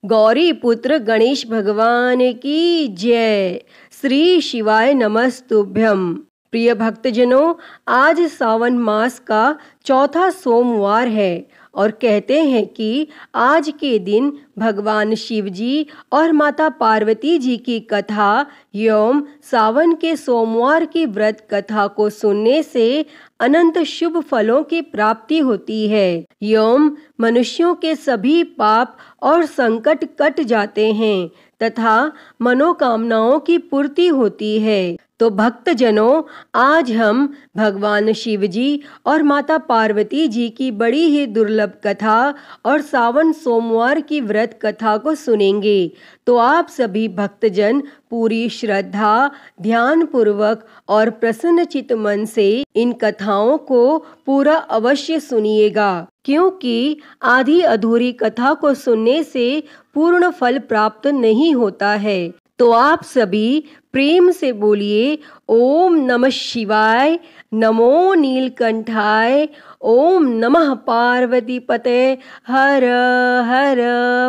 गौरी पुत्र गणेश भगवान की जय। श्री शिवाय नमस्तुभ्यम। प्रिय भक्तजनों, आज सावन मास का चौथा सोमवार है और कहते हैं कि आज के दिन भगवान शिव जी और माता पार्वती जी की कथा एवं सावन के सोमवार की व्रत कथा को सुनने से अनंत शुभ फलों की प्राप्ति होती है एवं मनुष्यों के सभी पाप और संकट कट जाते हैं तथा मनोकामनाओं की पूर्ति होती है। तो भक्तजनों, आज हम भगवान शिव जी और माता पार्वती जी की बड़ी ही दुर्लभ कथा और सावन सोमवार की व्रत कथा को सुनेंगे। तो आप सभी भक्तजन पूरी श्रद्धा, ध्यान पूर्वक और प्रसन्न चित्त मन से इन कथाओं को पूरा अवश्य सुनिएगा, क्योंकि आधी अधूरी कथा को सुनने से पूर्ण फल प्राप्त नहीं होता है। तो आप सभी प्रेम से बोलिए ओम नमः शिवाय, नमो नीलकंठाय, ओम नमः पार्वती पते, हर हर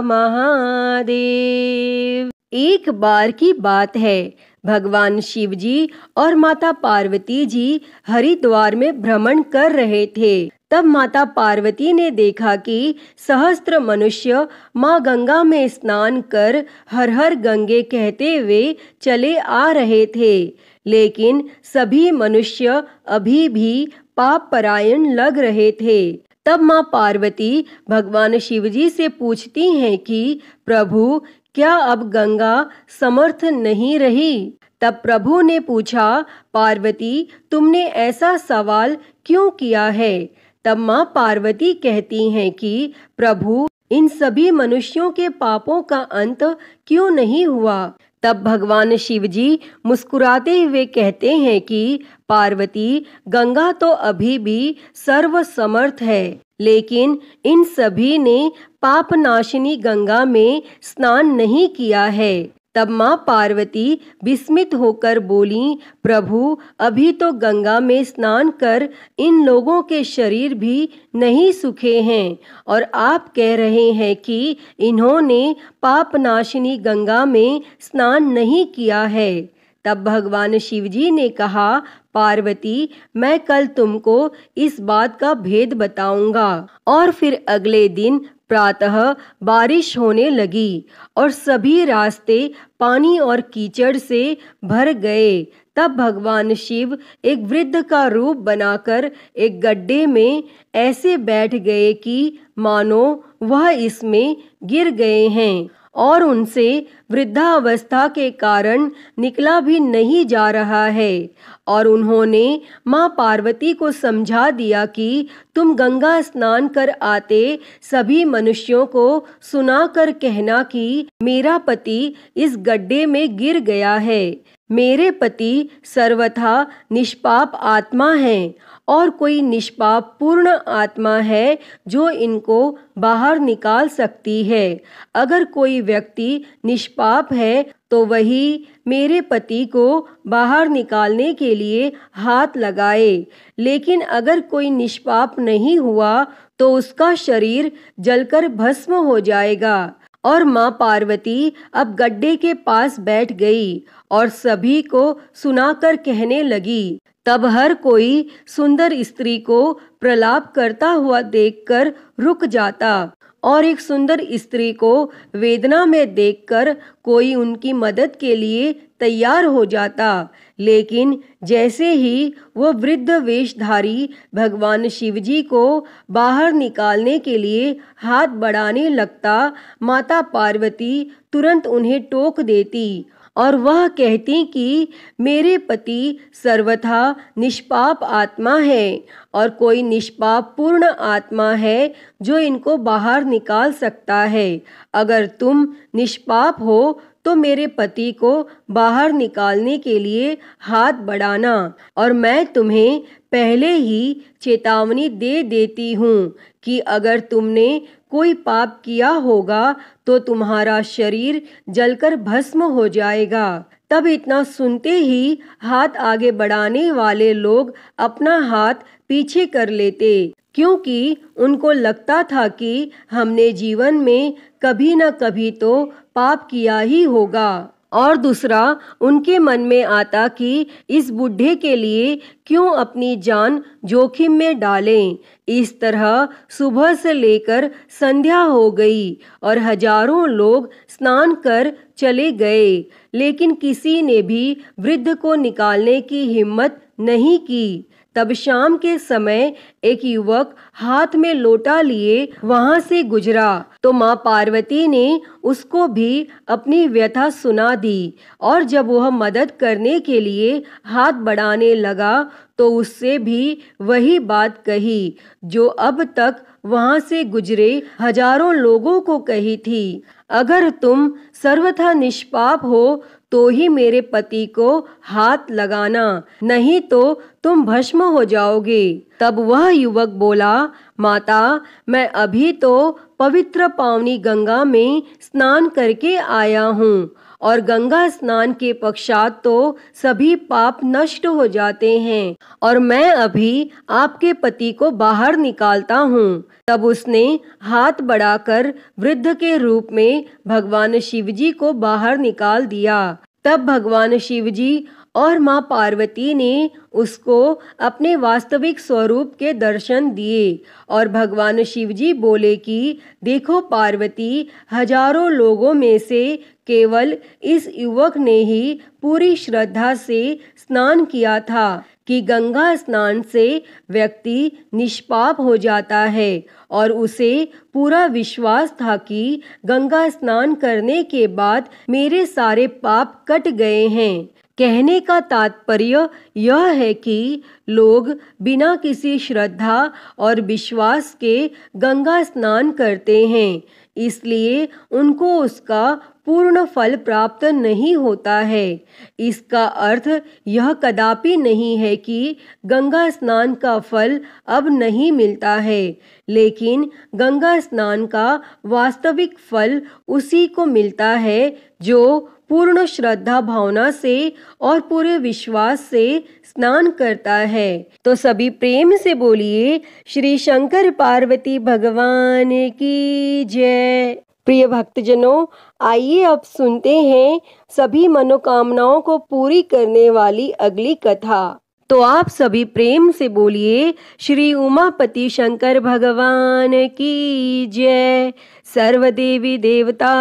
महादेव। एक बार की बात है, भगवान शिव जी और माता पार्वती जी हरिद्वार में भ्रमण कर रहे थे। तब माता पार्वती ने देखा कि सहस्त्र मनुष्य माँ गंगा में स्नान कर हर हर गंगे कहते हुए चले आ रहे थे, लेकिन सभी मनुष्य अभी भी पाप परायण लग रहे थे। तब माँ पार्वती भगवान शिव जी से पूछती हैं कि प्रभु, क्या अब गंगा समर्थ नहीं रही? तब प्रभु ने पूछा, पार्वती, तुमने ऐसा सवाल क्यों किया है? तब माँ पार्वती कहती हैं कि प्रभु, इन सभी मनुष्यों के पापों का अंत क्यों नहीं हुआ? तब भगवान शिव जी मुस्कुराते हुए कहते हैं कि पार्वती, गंगा तो अभी भी सर्वसमर्थ है, लेकिन इन सभी ने पापनाशिनी गंगा में स्नान नहीं किया है। तब माँ पार्वती विस्मित होकर बोली, प्रभु, अभी तो गंगा में स्नान कर इन लोगों के शरीर भी नहीं सूखे हैं और आप कह रहे हैं कि इन्होंने पापनाशिनी गंगा में स्नान नहीं किया है। तब भगवान शिव जी ने कहा, पार्वती, मैं कल तुमको इस बात का भेद बताऊंगा। और फिर अगले दिन प्रातः बारिश होने लगी और सभी रास्ते पानी और कीचड़ से भर गए। तब भगवान शिव एक वृद्ध का रूप बनाकर एक गड्ढे में ऐसे बैठ गए कि मानो वह इसमें गिर गए हैं और उनसे वृद्धावस्था के कारण निकला भी नहीं जा रहा है। और उन्होंने माँ पार्वती को समझा दिया कि तुम गंगा स्नान कर आते सभी मनुष्यों को सुनाकर कहना कि मेरा पति इस गड्ढे में गिर गया है। मेरे पति सर्वथा निष्पाप आत्मा हैं और कोई निष्पाप पूर्ण आत्मा है जो इनको बाहर निकाल सकती है। अगर कोई व्यक्ति निष्पाप है तो वही मेरे पति को बाहर निकालने के लिए हाथ लगाए, लेकिन अगर कोई निष्पाप नहीं हुआ तो उसका शरीर जलकर भस्म हो जाएगा। और माँ पार्वती अब गड्ढे के पास बैठ गई और सभी को सुनाकर कहने लगी। तब हर कोई सुंदर स्त्री को प्रलाप करता हुआ देखकर रुक जाता और एक सुंदर स्त्री को वेदना में देखकर कोई उनकी मदद के लिए तैयार हो जाता। लेकिन जैसे ही वह वृद्ध वेशधारी भगवान शिव जी को बाहर निकालने के लिए हाथ बढ़ाने लगता, माता पार्वती तुरंत उन्हें टोक देती और वह कहती कि मेरे पति सर्वथा निष्पाप आत्मा है और कोई निष्पाप पूर्ण आत्मा है जो इनको बाहर निकाल सकता है। अगर तुम निष्पाप हो तो मेरे पति को बाहर निकालने के लिए हाथ बढ़ाना और मैं तुम्हें पहले ही चेतावनी दे देती हूँ कि अगर तुमने कोई पाप किया होगा तो तुम्हारा शरीर जलकर भस्म हो जाएगा। तब इतना सुनते ही हाथ आगे बढ़ाने वाले लोग अपना हाथ पीछे कर लेते, क्योंकि उनको लगता था कि हमने जीवन में कभी न कभी तो पाप किया ही होगा। और दूसरा, उनके मन में आता कि इस बूढ़े के लिए क्यों अपनी जान जोखिम में डालें। इस तरह सुबह से लेकर संध्या हो गई और हजारों लोग स्नान कर चले गए, लेकिन किसी ने भी वृद्ध को निकालने की हिम्मत नहीं की। तब शाम के समय एक युवक हाथ में लोटा लिए वहां से गुजरा, तो माँ पार्वती ने उसको भी अपनी व्यथा सुना दी। और जब वह मदद करने के लिए हाथ बढ़ाने लगा तो उससे भी वही बात कही जो अब तक वहां से गुजरे हजारों लोगों को कही थी। अगर तुम सर्वथा निष्पाप हो तो ही मेरे पति को हाथ लगाना, नहीं तो तुम भस्म हो जाओगे। तब वह युवक बोला, माता, मैं अभी तो पवित्र पावनी गंगा में स्नान करके आया हूँ और गंगा स्नान के पश्चात तो सभी पाप नष्ट हो जाते हैं और मैं अभी आपके पति को बाहर निकालता हूँ। तब उसने हाथ बढ़ाकर वृद्ध के रूप में भगवान शिवजी को बाहर निकाल दिया। तब भगवान शिवजी और माँ पार्वती ने उसको अपने वास्तविक स्वरूप के दर्शन दिए और भगवान शिवजी बोले कि देखो पार्वती, हजारों लोगों में से केवल इस युवक ने ही पूरी श्रद्धा से स्नान किया था कि गंगा स्नान से व्यक्ति निष्पाप हो जाता है और उसे पूरा विश्वास था कि गंगा स्नान करने के बाद मेरे सारे पाप कट गए हैं। कहने का तात्पर्य यह है कि लोग बिना किसी श्रद्धा और विश्वास के गंगा स्नान करते हैं, इसलिए उनको उसका पूर्ण फल प्राप्त नहीं होता है। इसका अर्थ यह कदापि नहीं है कि गंगा स्नान का फल अब नहीं मिलता है, लेकिन गंगा स्नान का वास्तविक फल उसी को मिलता है जो पूर्ण श्रद्धा भावना से और पूरे विश्वास से स्नान करता है। तो सभी प्रेम से बोलिए, श्री शंकर पार्वती भगवान की जय। प्रिय भक्तजनों, आइए अब सुनते हैं सभी मनोकामनाओं को पूरी करने वाली अगली कथा। तो आप सभी प्रेम से बोलिए, श्री उमापति शंकर भगवान की जय, सर्वदेवी देवता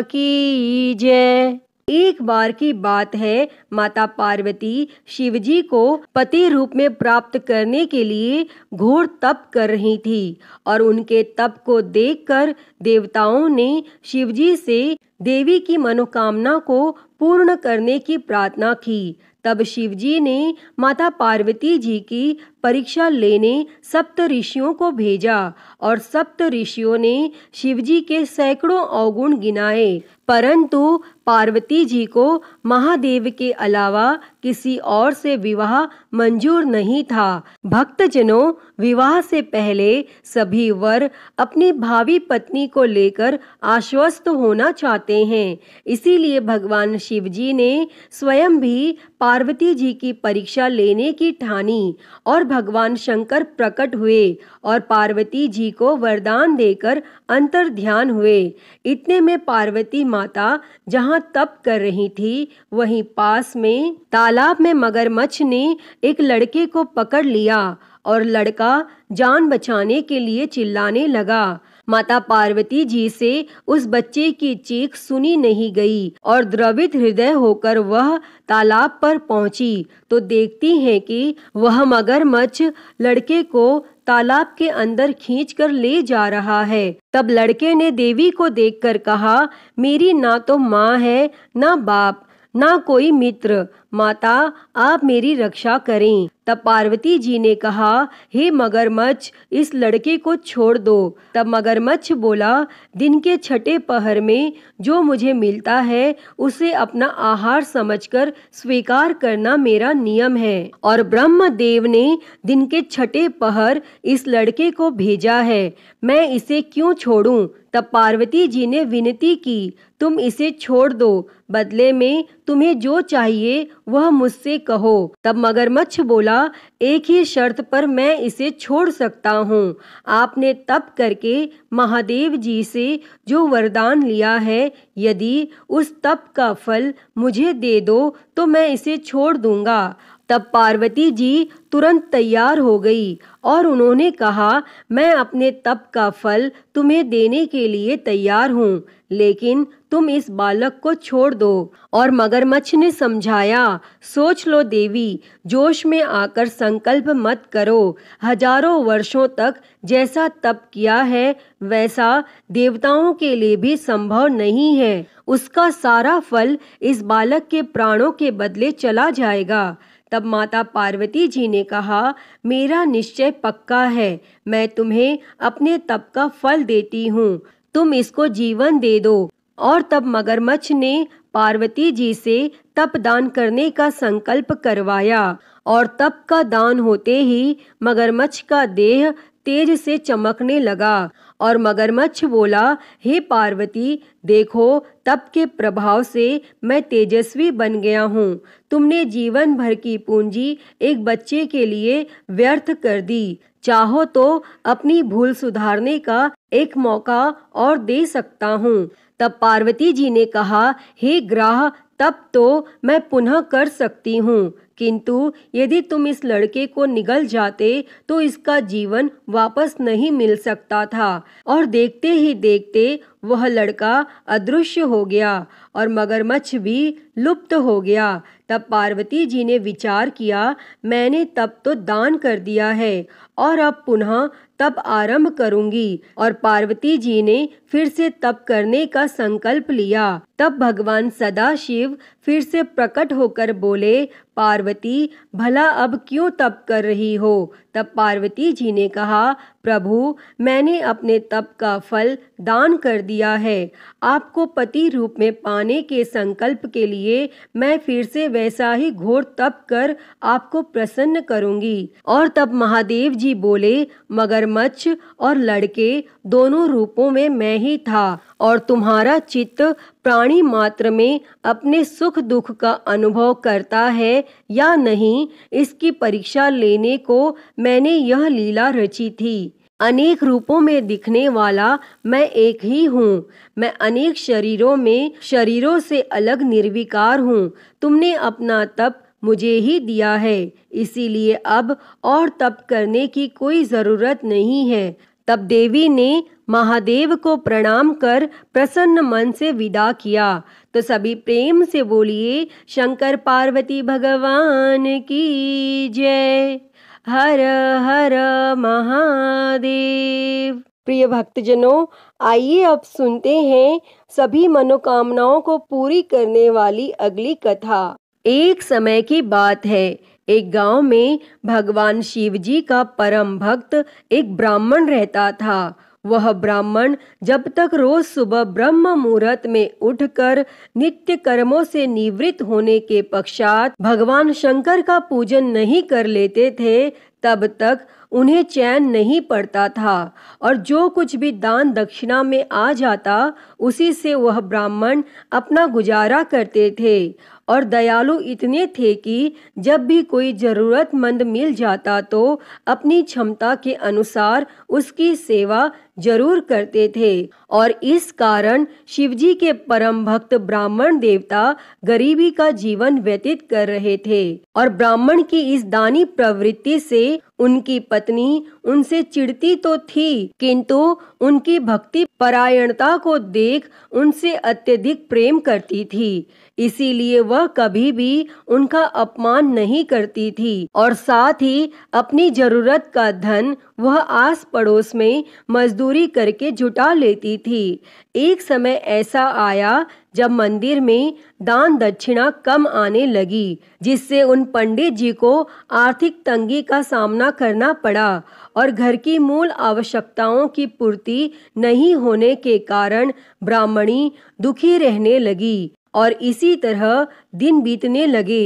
की जय। एक बार की बात है, माता पार्वती शिवजी को पति रूप में प्राप्त करने के लिए घोर तप कर रही थी और उनके तप को देखकर देवताओं ने शिवजी से देवी की मनोकामना को पूर्ण करने की प्रार्थना की। तब शिवजी ने माता पार्वती जी की परीक्षा लेने सप्त ऋषियों को भेजा और सप्त ऋषियों ने शिवजी के सैकड़ों अवगुण गिनाए, परंतु पार्वती जी को महादेव के अलावा किसी और से विवाह मंजूर नहीं था। भक्तजनों, विवाह से पहले सभी वर अपनी भावी पत्नी को लेकर आश्वस्त होना चाहते हैं, इसीलिए भगवान शिवजी ने स्वयं भी पार्वती जी की परीक्षा लेने की ठानी और भगवान शंकर प्रकट हुए और पार्वती जी को वरदान देकर अंतर ध्यान हुए। इतने में पार्वती माता जहाँ तप कर रही थी, वहीं पास में तालाब में मगरमच्छ ने एक लड़के को पकड़ लिया और लड़का जान बचाने के लिए चिल्लाने लगा। माता पार्वती जी से उस बच्चे की चीख सुनी नहीं गई और द्रवित हृदय होकर वह तालाब पर पहुंची तो देखती है कि वह मगरमच्छ लड़के को तालाब के अंदर खींचकर ले जा रहा है। तब लड़के ने देवी को देखकर कहा, मेरी ना तो माँ है, ना बाप, ना कोई मित्र, माता आप मेरी रक्षा करें। तब पार्वती जी ने कहा, हे मगरमच्छ, इस लड़के को छोड़ दो। तब मगरमच्छ बोला, दिन के छठे पहर में जो मुझे मिलता है उसे अपना आहार समझकर स्वीकार करना मेरा नियम है और ब्रह्मदेव ने दिन के छठे पहर इस लड़के को भेजा है, मैं इसे क्यों छोड़ूं? तब पार्वती जी ने विनती की, तुम इसे छोड़ दो, बदले में तुम्हें जो चाहिए वह मुझसे कहो। तब मगरमच्छ बोला, एक ही शर्त पर मैं इसे छोड़ सकता हूँ। आपने तप करके महादेव जी से जो वरदान लिया है, यदि उस तप का फल मुझे दे दो तो मैं इसे छोड़ दूंगा। तब पार्वती जी तुरंत तैयार हो गई और उन्होंने कहा, मैं अपने तप का फल तुम्हें देने के लिए तैयार हूँ, लेकिन तुम इस बालक को छोड़ दो। और मगरमच्छ ने समझाया, सोच लो देवी, जोश में आकर संकल्प मत करो। हजारों वर्षों तक जैसा तप किया है वैसा देवताओं के लिए भी संभव नहीं है। उसका सारा फल इस बालक के प्राणों के बदले चला जाएगा। तब माता पार्वती जी ने कहा, मेरा निश्चय पक्का है, मैं तुम्हें अपने तप का फल देती हूँ, तुम इसको जीवन दे दो। और तब मगरमच्छ ने पार्वती जी से तप दान करने का संकल्प करवाया और तप का दान होते ही मगरमच्छ का देह तेज से चमकने लगा और मगरमच्छ बोला, हे पार्वती, देखो तप के प्रभाव से मैं तेजस्वी बन गया हूँ। तुमने जीवन भर की पूंजी एक बच्चे के लिए व्यर्थ कर दी। चाहो तो अपनी भूल सुधारने का एक मौका और दे सकता हूँ। तब पार्वती जी ने कहा, हे ग्राह, तब तो मैं पुनः कर सकती हूँ, किंतु यदि तुम इस लड़के को निगल जाते तो इसका जीवन वापस नहीं मिल सकता था। और देखते ही देखते वह लड़का अदृश्य हो गया और मगरमच्छ भी लुप्त हो गया। तब पार्वती जी ने विचार किया, मैंने तब तो दान कर दिया है और अब पुनः तप आरंभ करूंगी। और पार्वती जी ने फिर से तप करने का संकल्प लिया। तब भगवान सदाशिव फिर से प्रकट होकर बोले, पार्वती, भला अब क्यों तप कर रही हो? तब पार्वती जी ने कहा, प्रभु, मैंने अपने तप का फल दान कर दिया है। आपको पति रूप में पाने के संकल्प के लिए मैं फिर से वैसा ही घोर तप कर आपको प्रसन्न करूंगी। और तब महादेव जी बोले, मगरमच्छ और लड़के दोनों रूपों में मैं ही था और तुम्हारा चित्त प्राणी मात्र में अपने सुख दुख का अनुभव करता है या नहीं, इसकी परीक्षा लेने को मैंने यह लीला रची थी। अनेक रूपों में दिखने वाला मैं एक ही हूँ। मैं अनेक शरीरों से अलग निर्विकार हूँ। तुमने अपना तप मुझे ही दिया है, इसीलिए अब और तप करने की कोई जरूरत नहीं है। तब देवी ने महादेव को प्रणाम कर प्रसन्न मन से विदा किया। तो सभी प्रेम से बोलिए, शंकर पार्वती भगवान की जय। हर हर महादेव। प्रिय भक्तजनों, आइए अब सुनते हैं सभी मनोकामनाओं को पूरी करने वाली अगली कथा। एक समय की बात है, एक गांव में भगवान शिव जी का परम भक्त एक ब्राह्मण रहता था। वह ब्राह्मण जब तक रोज सुबह ब्रह्म मुहूर्त में उठकर नित्य कर्मों से निवृत्त होने के पश्चात भगवान शंकर का पूजन नहीं कर लेते थे, तब तक उन्हें चैन नहीं पड़ता था और जो कुछ भी दान दक्षिणा में आ जाता उसी से वह ब्राह्मण अपना गुजारा करते थे। और दयालु इतने थे कि जब भी कोई जरूरतमंद मिल जाता तो अपनी क्षमता के अनुसार उसकी सेवा जरूर करते थे। और इस कारण शिवजी के परम भक्त ब्राह्मण देवता गरीबी का जीवन व्यतीत कर रहे थे। और ब्राह्मण की इस दानी प्रवृत्ति से उनकी पत्नी उनसे चिढ़ती तो थी, किंतु उनकी भक्ति परायणता को देख उनसे अत्यधिक प्रेम करती थी। इसीलिए वह कभी भी उनका अपमान नहीं करती थी और साथ ही अपनी जरूरत का धन वह आस पड़ोस में मजदूरी करके जुटा लेती थी। एक समय ऐसा आया जब मंदिर में दान दक्षिणा कम आने लगी, जिससे उन पंडित जी को आर्थिक तंगी का सामना करना पड़ा और घर की मूल आवश्यकताओं की पूर्ति नहीं होने के कारण ब्राह्मणी दुखी रहने लगी और इसी तरह दिन बीतने लगे।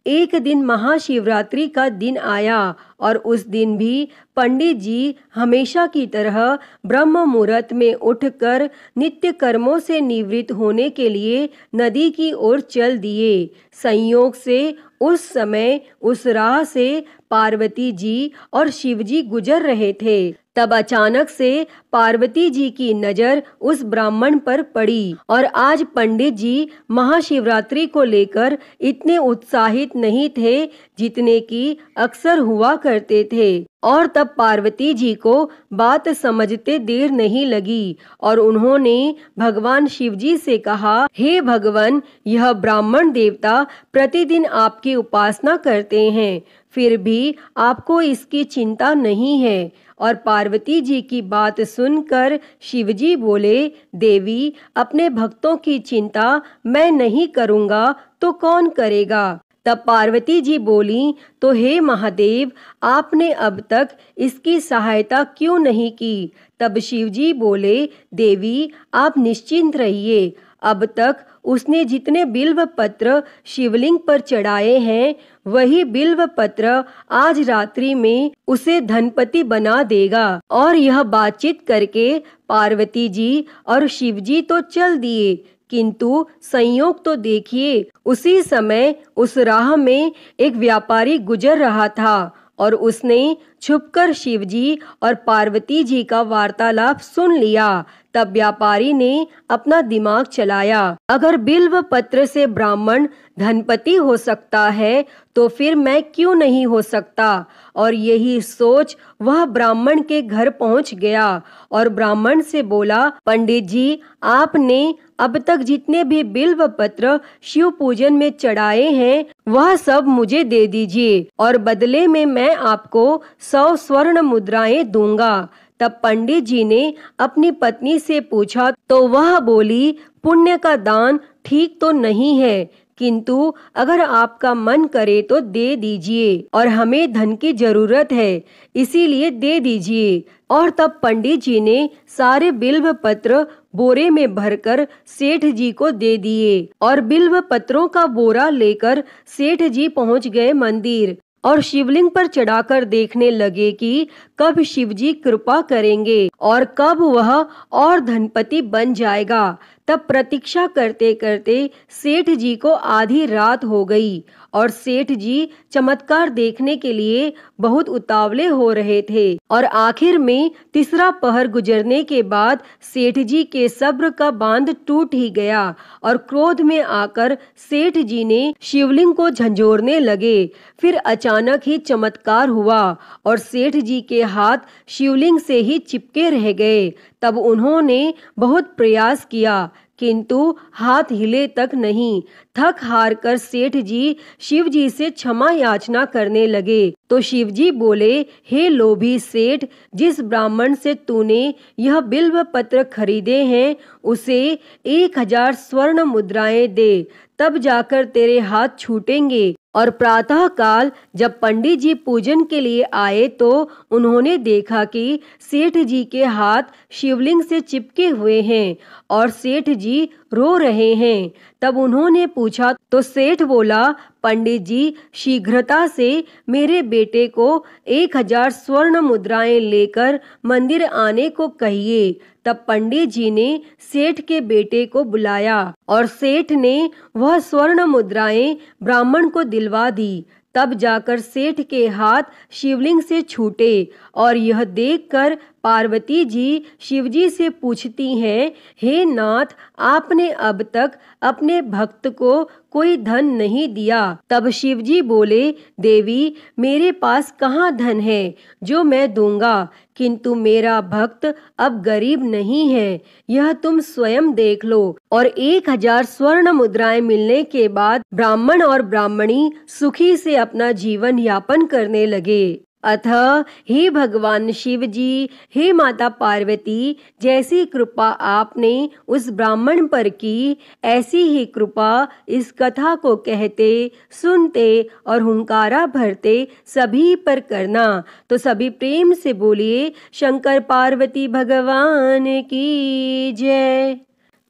एक दिन महाशिवरात्रि का दिन आया और उस दिन भी पंडित जी हमेशा की तरह ब्रह्म मुहूर्त में उठकर नित्य कर्मों से निवृत्त होने के लिए नदी की ओर चल दिए। संयोग से उस समय उस राह से पार्वती जी और शिव जी गुजर रहे थे। तब अचानक से पार्वती जी की नजर उस ब्राह्मण पर पड़ी और आज पंडित जी महाशिवरात्रि को लेकर इतने उत्साहित नहीं थे जितने कि अक्सर हुआ करते थे। और तब पार्वती जी को बात समझते देर नहीं लगी और उन्होंने भगवान शिव जी से कहा, हे भगवान, यह ब्राह्मण देवता प्रतिदिन आपकी उपासना करते हैं, फिर भी आपको इसकी चिंता नहीं है। और पार्वती जी की बात सुनकर शिवजी बोले, देवी, अपने भक्तों की चिंता मैं नहीं करूँगा तो कौन करेगा। तब पार्वती जी बोली, तो हे महादेव, आपने अब तक इसकी सहायता क्यों नहीं की। तब शिवजी बोले, देवी, आप निश्चिंत रहिए, अब तक उसने जितने बिल्व पत्र शिवलिंग पर चढ़ाए हैं वही बिल्व पत्र आज रात्रि में उसे धनपति बना देगा। और यह बातचीत करके पार्वती जी और शिवजी तो चल दिए, किंतु संयोग तो देखिए, उसी समय उस राह में एक व्यापारी गुजर रहा था और उसने छुपकर शिवजी और पार्वती जी का वार्तालाप सुन लिया। तब व्यापारी ने अपना दिमाग चलाया, अगर बिल्व पत्र से ब्राह्मण धनपति हो सकता है तो फिर मैं क्यों नहीं हो सकता। और यही सोच वह ब्राह्मण के घर पहुंच गया और ब्राह्मण से बोला, पंडित जी, आपने अब तक जितने भी बिल्व पत्र शिव पूजन में चढ़ाए हैं वह सब मुझे दे दीजिए और बदले में मैं आपको 100 स्वर्ण मुद्राएं दूंगा। तब पंडित जी ने अपनी पत्नी से पूछा तो वह बोली, पुण्य का दान ठीक तो नहीं है, किंतु अगर आपका मन करे तो दे दीजिए और हमें धन की जरूरत है, इसीलिए दे दीजिए। और तब पंडित जी ने सारे बिल्व पत्र बोरे में भरकर सेठ जी को दे दिए और बिल्व पत्रों का बोरा लेकर सेठ जी पहुंच गए मंदिर और शिवलिंग पर चढ़ाकर देखने लगे कि कब शिवजी कृपा करेंगे और कब वह और धनपति बन जाएगा। तब प्रतीक्षा करते करते सेठ जी को आधी रात हो गई और सेठ जी चमत्कार देखने के लिए बहुत उतावले हो रहे थे और आखिर में तीसरा पहर गुजरने के बाद सेठ जी के सब्र का बांध टूट ही गया और क्रोध में आकर सेठ जी ने शिवलिंग को झंझोरने लगे। फिर अचानक ही चमत्कार हुआ और सेठ जी के हाथ शिवलिंग से ही चिपके रह गए। तब उन्होंने बहुत प्रयास किया किंतु हाथ हिले तक नहीं। थक हार कर सेठ जी शिव जी से क्षमा याचना करने लगे तो शिव जी बोले, हे लोभी सेठ, जिस ब्राह्मण से तूने यह बिल्व पत्र खरीदे हैं उसे 1000 स्वर्ण मुद्राएं दे, तब जाकर तेरे हाथ छूटेंगे। और प्रातः काल जब पंडित जी पूजन के लिए आए तो उन्होंने देखा कि सेठ जी के हाथ शिवलिंग से चिपके हुए हैं और सेठ जी रो रहे हैं। तब उन्होंने पूछा तो सेठ बोला, पंडित जी, शीघ्रता से मेरे बेटे को 1000 स्वर्ण मुद्राएं लेकर मंदिर आने को कहिए। तब पंडित जी ने सेठ के बेटे को बुलाया और सेठ ने वह स्वर्ण मुद्राएं ब्राह्मण को दिलवा दी। तब जाकर सेठ के हाथ शिवलिंग से छूटे और यह देखकर पार्वती जी शिवजी से पूछती हैं, हे नाथ, आपने अब तक अपने भक्त को कोई धन नहीं दिया। तब शिवजी बोले, देवी, मेरे पास कहाँ धन है जो मैं दूंगा, किंतु मेरा भक्त अब गरीब नहीं है, यह तुम स्वयं देख लो। और 1000 स्वर्ण मुद्राएं मिलने के बाद ब्राह्मण और ब्राह्मणी सुखी से अपना जीवन यापन करने लगे। अतः हे भगवान शिव जी, हे माता पार्वती, जैसी कृपा आपने उस ब्राह्मण पर की, ऐसी ही कृपा इस कथा को कहते, सुनते और हुंकारा भरते सभी पर करना। तो सभी प्रेम से बोलिए, शंकर पार्वती भगवान की जय।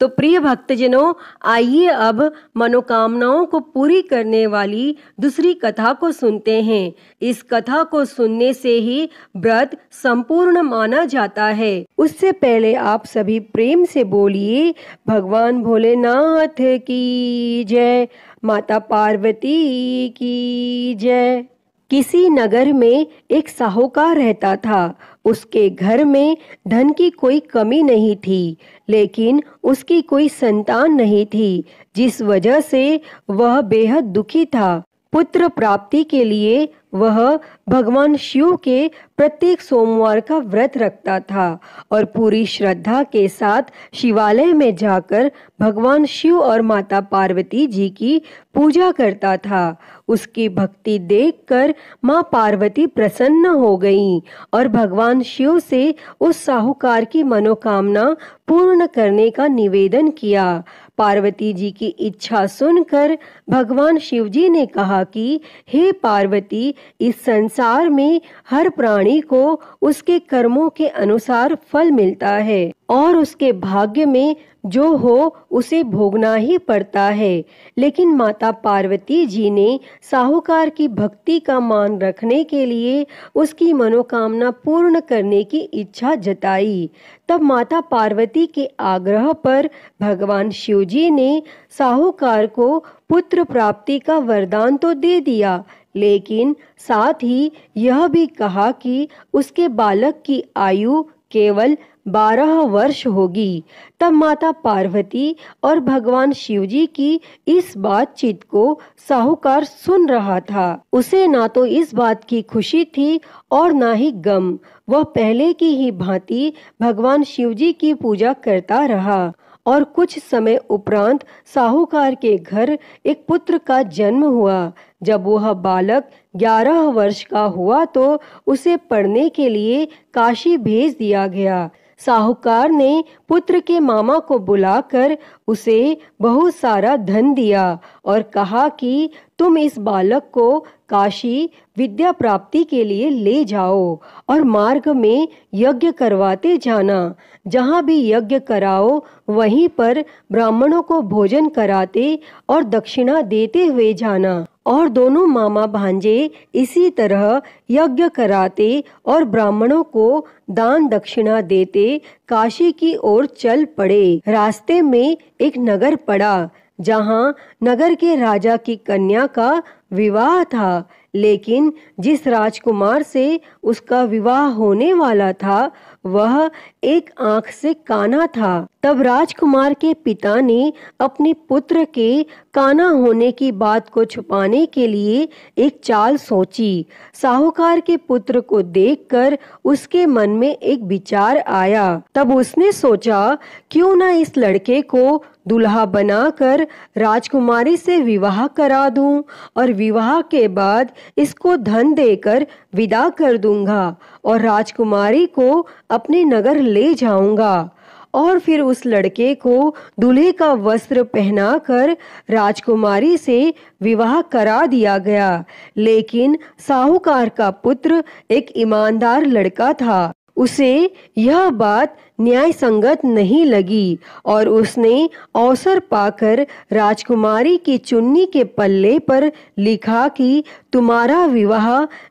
तो प्रिय भक्तजनों, आइए अब मनोकामनाओं को पूरी करने वाली दूसरी कथा को सुनते हैं। इस कथा को सुनने से ही व्रत संपूर्ण माना जाता है। उससे पहले आप सभी प्रेम से बोलिए, भगवान भोलेनाथ की जय, माता पार्वती की जय। किसी नगर में एक साहूकार रहता था। उसके घर में धन की कोई कमी नहीं थी, लेकिन उसकी कोई संतान नहीं थी, जिस वजह से वह बेहद दुखी था। पुत्र प्राप्ति के लिए वह भगवान शिव के प्रत्येक सोमवार का व्रत रखता था और पूरी श्रद्धा के साथ शिवालय में जाकर भगवान शिव और माता पार्वती जी की पूजा करता था। उसकी भक्ति देखकर माँ पार्वती प्रसन्न हो गईं और भगवान शिव से उस साहूकार की मनोकामना पूर्ण करने का निवेदन किया। पार्वती जी की इच्छा सुनकर भगवान शिव जी ने कहा कि हे पार्वती, इस संसार में हर प्राणी को उसके कर्मों के अनुसार फल मिलता है और उसके भाग्य में जो हो उसे भोगना ही पड़ता है। लेकिन माता पार्वती जी ने साहूकार की भक्ति का मान रखने के लिए उसकी मनोकामना पूर्ण करने की इच्छा जताई। तब माता पार्वती के आग्रह पर भगवान शिव जी ने साहूकार को पुत्र प्राप्ति का वरदान तो दे दिया, लेकिन साथ ही यह भी कहा कि उसके बालक की आयु केवल 12 वर्ष होगी। तब माता पार्वती और भगवान शिव जी की इस बातचीत को साहूकार सुन रहा था। उसे ना तो इस बात की खुशी थी और ना ही गम। वह पहले की ही भांति भगवान शिव जी की पूजा करता रहा और कुछ समय उपरांत साहूकार के घर एक पुत्र का जन्म हुआ। जब वह बालक 11 वर्ष का हुआ तो उसे पढ़ने के लिए काशी भेज दिया गया। साहूकार ने पुत्र के मामा को बुलाकर उसे बहुत सारा धन दिया और कहा कि तुम इस बालक को काशी विद्या प्राप्ति के लिए ले जाओ और मार्ग में यज्ञ करवाते जाना। जहाँ भी यज्ञ कराओ वहीं पर ब्राह्मणों को भोजन कराते और दक्षिणा देते हुए जाना। और दोनों मामा भांजे इसी तरह यज्ञ कराते और ब्राह्मणों को दान दक्षिणा देते काशी की ओर चल पड़े। रास्ते में एक नगर पड़ा, जहाँ नगर के राजा की कन्या का विवाह था, लेकिन जिस राजकुमार से उसका विवाह होने वाला था वह एक आंख से काना था। तब राजकुमार के पिता ने अपने पुत्र के काना होने की बात को छुपाने के लिए एक चाल सोची। साहूकार के पुत्र को देखकर उसके मन में एक विचार आया। तब उसने सोचा, क्यों ना इस लड़के को दुल्हा बनाकर राजकुमारी से विवाह करा दूं और विवाह के बाद इसको धन देकर विदा कर दूंगा और राजकुमारी को अपने नगर ले जाऊंगा। और फिर उस लड़के को दूल्हे का वस्त्र पहनाकर राजकुमारी से विवाह करा दिया गया। लेकिन साहूकार का पुत्र एक ईमानदार लड़का था। उसे यह बात न्याय संगत नहीं लगी और उसने अवसर पाकर राजकुमारी की चुन्नी के पल्ले पर लिखा कि तुम्हारा विवाह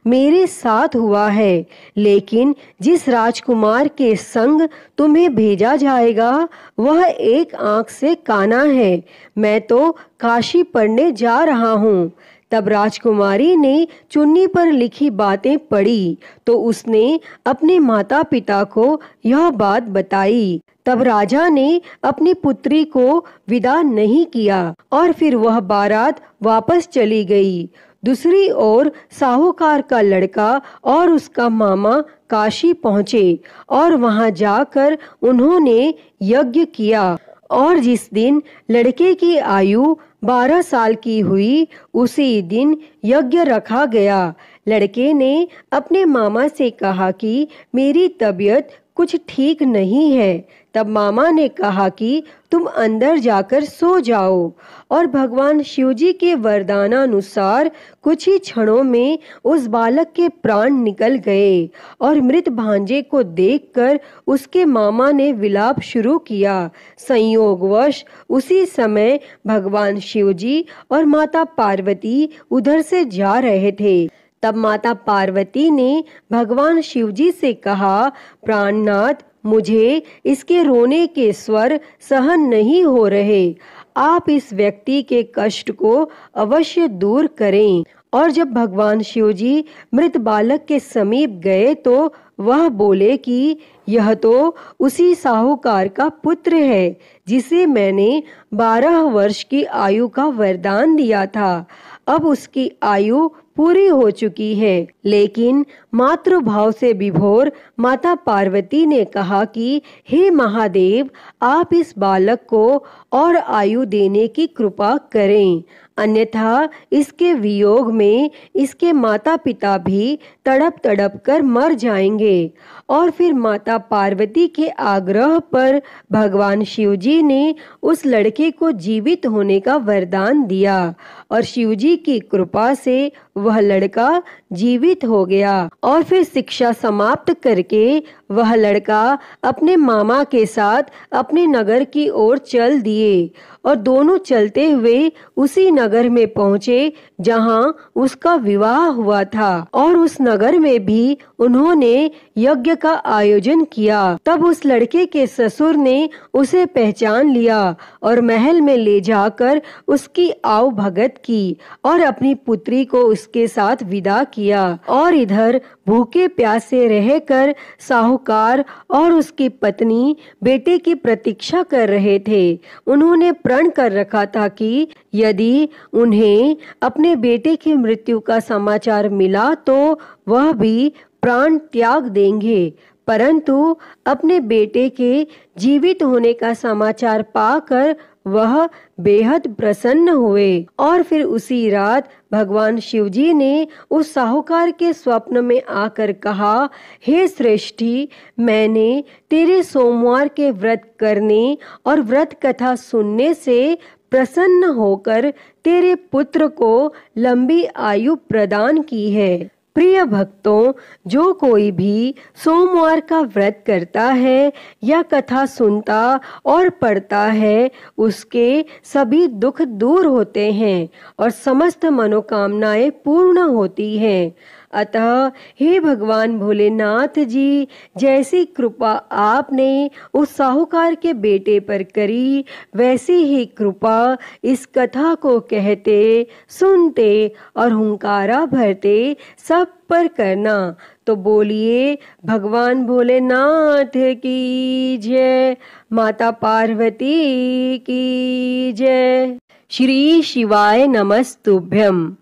मेरे साथ हुआ है, लेकिन जिस राजकुमार के संग तुम्हें भेजा जाएगा वह एक आंख से काना है। मैं तो काशी पढ़ने जा रहा हूँ। तब राजकुमारी ने चुन्नी पर लिखी बातें पढ़ी तो उसने अपने माता पिता को यह बात बताई। तब राजा ने अपनी पुत्री को विदा नहीं किया और फिर वह बारात वापस चली गई। दूसरी ओर साहूकार का लड़का और उसका मामा काशी पहुँचे और वहां जाकर उन्होंने यज्ञ किया और जिस दिन लड़के की आयु 12 साल की हुई उसी दिन यज्ञ रखा गया। लड़के ने अपने मामा से कहा कि मेरी तबीयत कुछ ठीक नहीं है, तब मामा ने कहा कि तुम अंदर जाकर सो जाओ, और भगवान शिवजी के वरदानानुसार कुछ ही क्षणों में उस बालक के प्राण निकल गए। और मृत भांजे को देखकर उसके मामा ने विलाप शुरू किया। संयोगवश उसी समय भगवान शिवजी और माता पार्वती उधर से जा रहे थे। तब माता पार्वती ने भगवान शिवजी से कहा, प्राणनाथ, मुझे इसके रोने के स्वर सहन नहीं हो रहे। आप इस व्यक्ति के कष्ट को अवश्य दूर करें। और जब भगवान शिवजी मृत बालक के समीप गए तो वह बोले कि यह तो उसी साहूकार का पुत्र है जिसे मैंने 12 वर्ष की आयु का वरदान दिया था। अब उसकी आयु पूरी हो चुकी है। लेकिन मातृभाव से विभोर माता पार्वती ने कहा कि हे महादेव, आप इस बालक को और आयु देने की कृपा करें, अन्यथा इसके वियोग में इसके माता पिता भी तड़प तड़प कर मर जाएंगे। और फिर माता पार्वती के आग्रह पर भगवान शिवजी ने उस लड़के को जीवित होने का वरदान दिया, और शिवजी की कृपा से वह लड़का जीवित हो गया। और फिर शिक्षा समाप्त करके वह लड़का अपने मामा के साथ अपने नगर की ओर चल दिए, और दोनों चलते हुए उसी नगर में पहुँचे जहाँ उसका विवाह हुआ था। और उस नगर में भी उन्होंने यज्ञ का आयोजन किया। तब उस लड़के के ससुर ने उसे पहचान लिया और महल में ले जाकर उसकी आव भगत की और अपनी पुत्री को उसके साथ विदा किया। और इधर भूखे प्यासे रहकर साहूकार और उसकी पत्नी बेटे की प्रतीक्षा कर रहे थे। उन्होंने प्रण कर रखा था कि यदि उन्हें अपने बेटे की मृत्यु का समाचार मिला तो वह भी प्राण त्याग देंगे। परंतु अपने बेटे के जीवित होने का समाचार पाकर वह बेहद प्रसन्न हुए। और फिर उसी रात भगवान शिवजी ने उस साहूकार के स्वप्न में आकर कहा, हे श्रेष्ठी, मैंने तेरे सोमवार के व्रत करने और व्रत कथा सुनने से प्रसन्न होकर तेरे पुत्र को लंबी आयु प्रदान की है। प्रिय भक्तों, जो कोई भी सोमवार का व्रत करता है या कथा सुनता और पढ़ता है, उसके सभी दुख दूर होते हैं और समस्त मनोकामनाएं पूर्ण होती हैं। अतः हे भगवान भोलेनाथ जी, जैसी कृपा आपने उस साहूकार के बेटे पर करी, वैसी ही कृपा इस कथा को कहते, सुनते और हुंकारा भरते सब पर करना। तो बोलिए भगवान भोलेनाथ की जय, माता पार्वती की जय। श्री शिवाय नमस्तुभ्यम।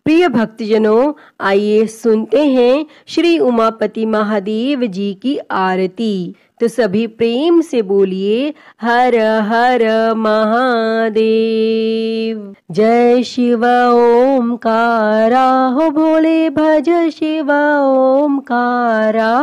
प्रिय भक्तजनों, आइए सुनते हैं श्री उमापति महादेव जी की आरती। तो सभी प्रेम से बोलिए हर हर महादेव। जय शिव ओमकारा, हो भोले भज शिव ओमकारा।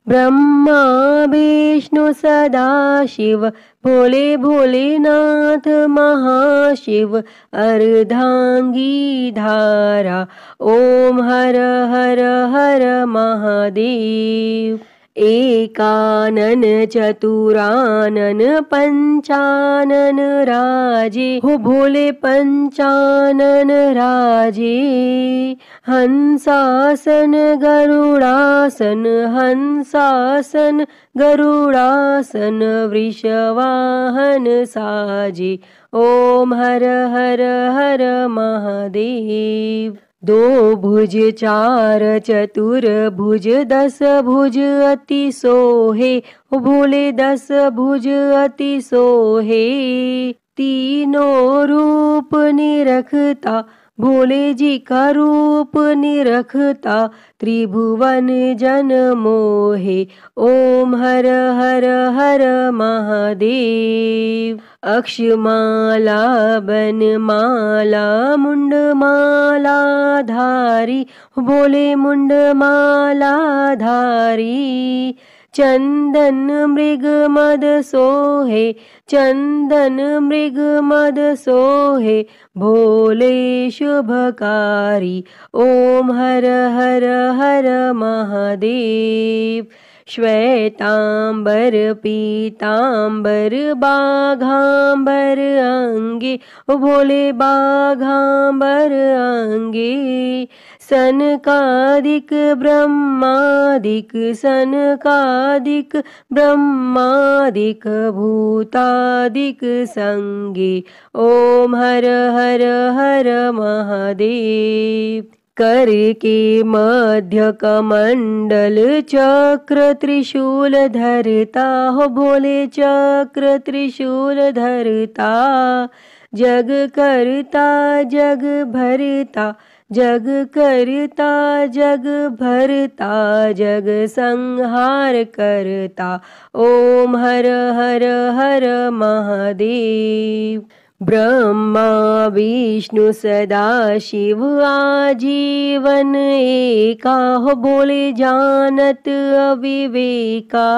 ब्रह्मा विष्णु सदा शिव, भोले भोलेनाथ महाशिव। अर्धांगी धारा, ओम हर हर हर महादेव। एकानन चतुरानन पंचानन राजे, हो भोले पंचानन राजे। हंसासन गरुड़ासन, हंसासन गरुड़ासन। वृषवाहन साजे, ओम हर हर हर महादेव। दो भुज चार चतुर भुज, 10 भुज अति सोहे, भोले 10 भुज अति सोहे। तीनों रूप निरखता, भोले जी का रूप निरखता। त्रिभुवन जन मोहे, ओम हर हर हर महादेव। अक्षमाला बनमाला मुंडमाला धारी, भोले मुंडमाला धारी। चंदन मृग मद सोहे, चंदन मृग मद सोहे, भोले शुभकारी। ओम हर हर हर महादेव। श्वेतांबर पीतांबर बाघांबर अंगे, ओ भोले बाघांबर अंगे। सनकादिक ब्रह्मादिक, सनकादिक ब्रह्मादिक, भूतादिक संगे। ओम हर हर हर महादेव। कर के मध्य कमंडल चक्र त्रिशूल धरता, हो भोले चक्र त्रिशूल धरता। जग करता जग भरता, जग करता जग भरता, जग संहार करता। ओम हर हर हर महादेव। ब्रह्मा विष्णु सदा शिव आजीवन एका, हो भोले जानत अविवेका।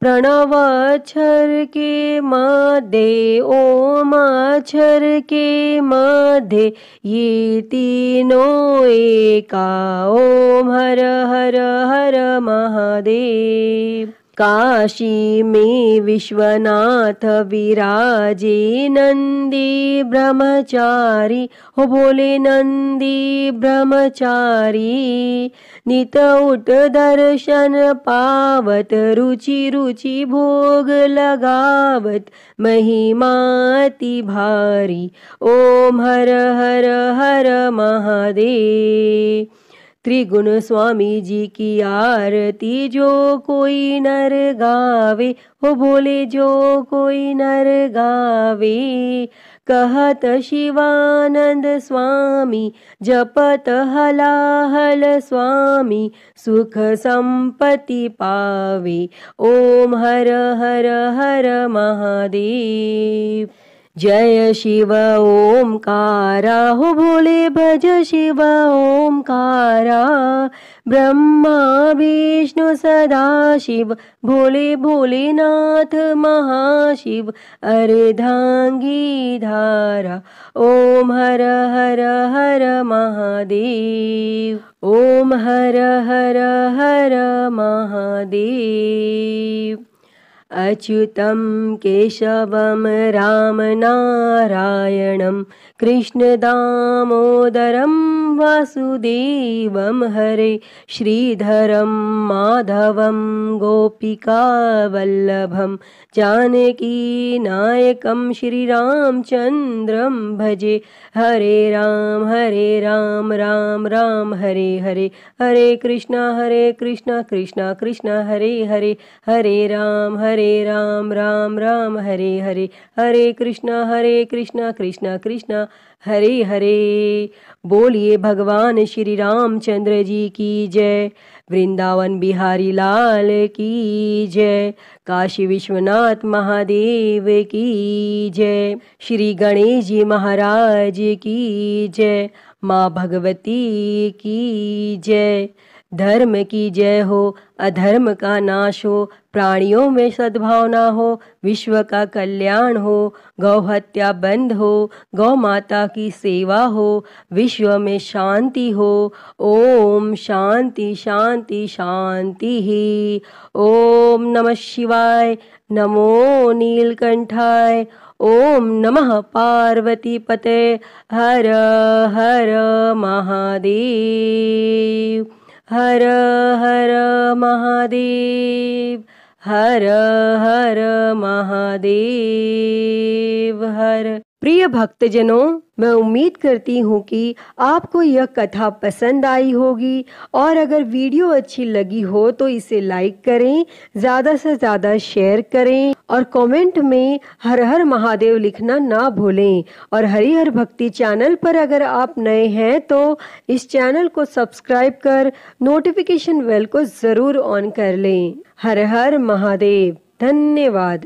प्रणव अक्षर के मध्य, ओम अक्षर के मध्य, ये तीनों एका। ओम हर हर हर महादेव। काशी में विश्वनाथ विराजे, नंदी ब्रह्मचारी, हो भोले नंदी ब्रह्मचारी। नित उठ दर्शन पावत, रुचि रुचि भोग लगावत, महिमा अति भारी। ओम हर हर हर महादेव। त्रिगुण स्वामी जी की आरती जो कोई नर गावे, हो भोले जो कोई नर गावे। कहत शिवानंद स्वामी, जपत हलाहल स्वामी, सुख संपत्ति पावे। ओम हर हर हर महादेव। जय शिव ओमकारा, हो भोले भज शिव ओमकारा। ब्रह्मा विष्णु सदा शिव, भोले भोलेनाथ महाशिव, अर्धांगी धारा। ओम हर हर हर महादेव। ओम हर हर हर महादेव। अच्युतं केशवं राम नारायणं, कृष्ण दामोदरं वासुदेवं, हरे श्रीधरं माधवं गोपिकावल्लभं, जानकी नायकं श्रीरामचन्द्रं भजे। हरे राम राम राम हरे हरे, हरे कृष्णा कृष्णा कृष्णा हरे हरे, हरे राम राम राम हरे हरे, हरे कृष्णा कृष्णा कृष्णा हरे हरे। बोलिए भगवान श्री रामचंद्र जी की जय। वृंदावन बिहारी लाल की जय। काशी विश्वनाथ महादेव की जय। श्री गणेश जी महाराज की जय। माँ भगवती की जय। धर्म की जय हो, अधर्म का नाश हो, प्राणियों में सद्भावना हो, विश्व का कल्याण हो, गौ हत्या बंद हो, गौ माता की सेवा हो, विश्व में शांति हो। ओम शांति शांति शांति ही। ओम नमः शिवाय। नमो नीलकंठाय। ओम नमः पार्वती पते। हर हर महादेव। हर हर महादेव। हर हर महादेव। हर। प्रिय भक्तजनों, मैं उम्मीद करती हूँ कि आपको यह कथा पसंद आई होगी, और अगर वीडियो अच्छी लगी हो तो इसे लाइक करें, ज़्यादा से ज़्यादा शेयर करें, और कमेंट में हर हर महादेव लिखना ना भूलें। और हरिहर भक्ति चैनल पर अगर आप नए हैं तो इस चैनल को सब्सक्राइब कर नोटिफिकेशन बेल को ज़रूर ऑन कर लें। हर हर महादेव। धन्यवाद।